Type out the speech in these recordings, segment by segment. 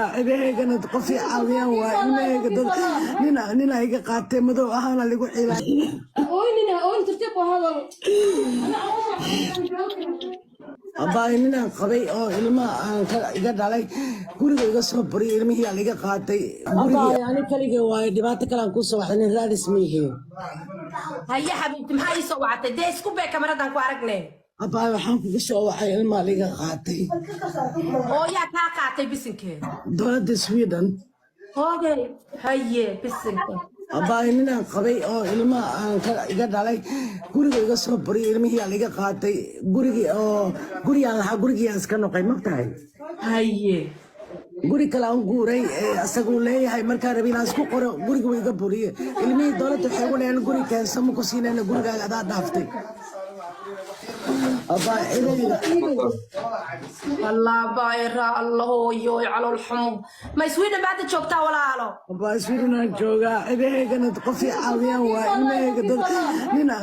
إذا كانت قصي عاوية وإنما كده نينا هيك قاتة مدو أهانا اللي قول حيلا أوين ترتقوا هذا أبا نينا قبي أو إلما إذا علي كوري إذا صبري إلمي هي اللي قاتة أبا يعني كلي جواي دبعت كلام كوسو واحد نزال اسميه هيا حبيبتي ما هي سوعت ده سكوب كاميرا دانكو عرقني أبا وحنا كوسو واحد إلما اللي قاتة أو يا كاكاتي بسنكه دولة سويدن أوكي هيا بسنكه أبا نينا قبي أو إلما إذا علي كوري إذا صبري إلمي هي اللي قاتة كوري على كوري أسكنه قيمة تاعي هيا guri kale aan guuray asagoo leeyahay markaa rabina isku qoro guriga way iga buriyay ilmihii dawladda waxay ugu leeyeen guri keensamo ku siinayna gurigaaga adaa dhaaftay abaa الله بايرا الله يوي على الحمو ما يسوينا بعد شوكتا ولا على abaa iswiidinaan joogaa cidaheygana qof i caawiyaan waa ilmahayga dad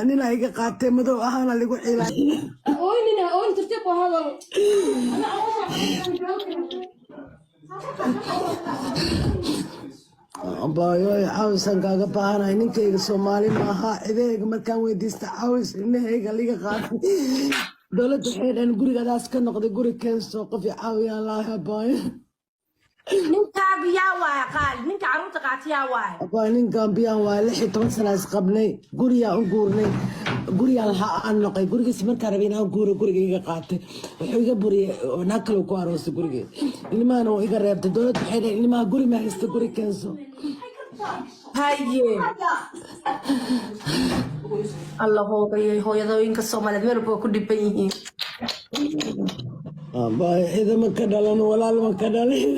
nina iga qaatay madow ahaana lagu xiilay أوين ترتقوا هذا abaayoy caawisan kaaga baahanahay ninkayga soomaali maaha cidahayga markaan weydiista caawis ilmahayga liga qaatay dowladda waxay dhaheen gurigadaas ka noqday guri keenso qof i caawiyaan laaha abaayo نينكا يا واي قال نينكا عروتك عطيا واي abaa ninkan biyaan waa 16 sano is qabnay guriyaa u guurnay guriyaa lahaa aan noqay gurigiis markaa rabay inaan guuro guriga iga qaatay wuxuu iga buriyay naag kale ku aroostay guriga ilmahana oo iga reebtay dowladda waxay dhaheen ilmaha guri ma haysta guri keenso هاي الله هو يدوينك الصومالي ميربو كل بيني abaa ciidama ka dhalan walaal ma ka dhalin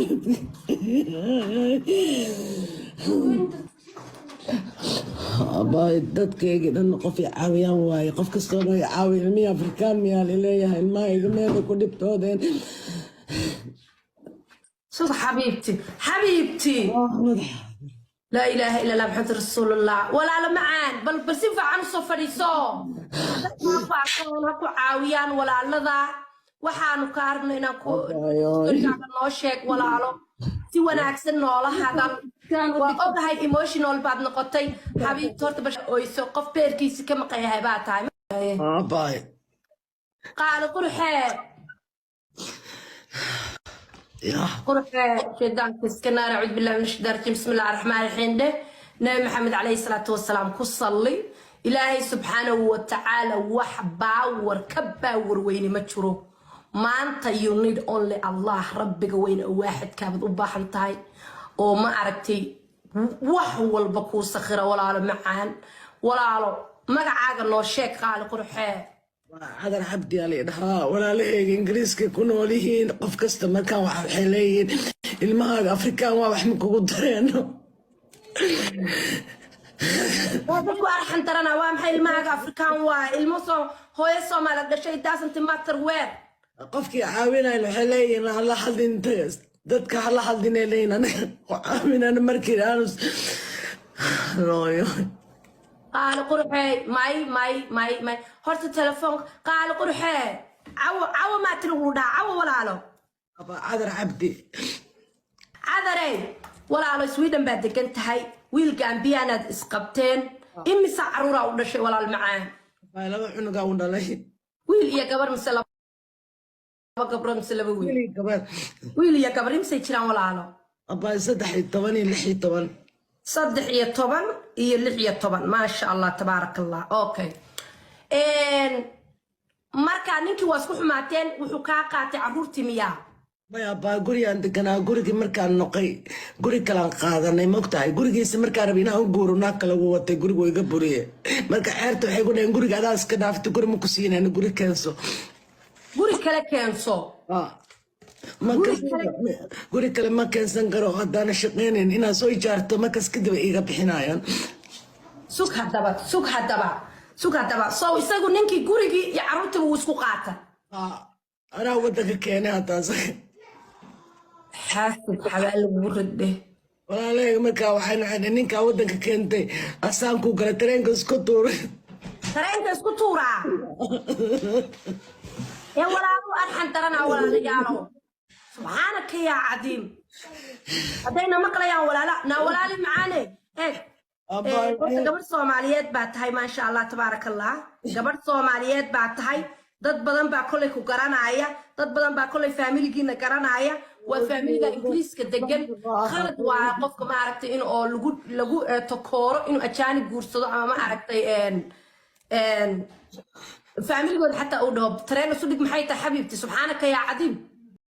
abaa dadkayga dhan qof i caawiyaan waaye qof kastoo dhan i caawiya ilmihii afrikaan miyaa laleeyahay ilmahayga meeda ku dhibtoodeen صوت حبيبتي لا إله إلا الله محمد رسول الله ولا لا معان بل سينفع عن صفريسو هكو عاويان ولا لذا waxaanu ka arnay inaan ku gurigaaga noo sheeg walaalo si wanaagsan noola hadal waa ogahay emotional baad noqotay xabiibti horta bash oyso qof beerkiisa ka maqayahay baa tahay abay qaalo qurxee ya qurxee sheedan kiskanaar a'uudu billahi minash shaytaani rajiim bismillaahir rahmaanir rahiim de nabi maxamed alayhi salaatu wassalaam ku salli ilaahay subhanahu wa ta'ala wax baawar ka baawar weyni ma jiro maanta you need only Allah rabbiga weyn waaxid kaabad u baahan tahay oo ma aragtay wax walba ku sakhira walaalo macaan walaalo magacaaga noo sheeg qaali qurxee hadar cabdi ali dhahaa walaalahayga ingiriiska ku nool yihiin qof kasta markaan waxay leeyihiin ilmahaaga afrikaan waa wax ma kugu dareeno dadku arxan darana waa maxay ilmahaaga afrikaan waa ilmo soo hooyo Soomaali dhashay doesn't matter where qofkii caawinayna waxay leeyihiin hala hadlin dadka hala hadlinay leeyihiin aniga caawinayna markii aanu nooyo qaali qurxee may horta telefoon qaali qurxee cawo ma tirigu dhaa cawo walaalo aba cadar cabdi cadarey walaalo Sweden baad degan tahay wiilkaan biyaanaad isqabteen imisa caruura u dhashay walaal macaan laba cunuga u dhalay wiil iyo gabar mise gabro mise laba wiil iyo gabar imsay jiraan walaalo abaa 13 iyo 16 13 iyo 16 maasha Allah tabaarakallah okay marka ninkii waa isku xumaateen wuxuu ka qaatay caruurtii miyaa maya baa gurigaan deganaa gurigii markaan noqay guri kalaan qaadanay mogtahay gurigiisa markaa rabay inaan u guuro naag kale ugu watay gurigu iga buriye marka ceerta waxay ku dhaheen guriga adaa iska dhaaftay guri ma ku siinayna guri keenso guri kale keenso guri kale ma keensan karo haddaana shaqeynayn inaan soo ijaarto markaas kadib ay iga bixinayaan sug haddaba soo isagu ninkii gurigii iyo caruurtii wuu isku qaata anaa waddanka keenay haddaas xaasib xabaal lagu rade walaalahayga markaa waxay naceen ninkaa waddanka keentay asaankuu gala tareenka isku tuuray يا ولا أرحم ترنا ولا رجاله سبحانك يا عظيم هذينا مقليان ولا لا نا ولا لي معاني قبل Soomaaliyeed baa tahay ma sha Allah tabaarak Allah gabadh Soomaaliyeed baa tahay dad badan baa kulay ku garanaya dad badan baa kulay familigiina garanaya waa familiga Ingiriiska degan khalad waa qofka ma aragtay in oo lagu takooro in ajaanib guursado ama ma aragtay familigood xataa uu dhaho tareen isu dhig maxay tahay xabiibti subxaanaka yaa cadiim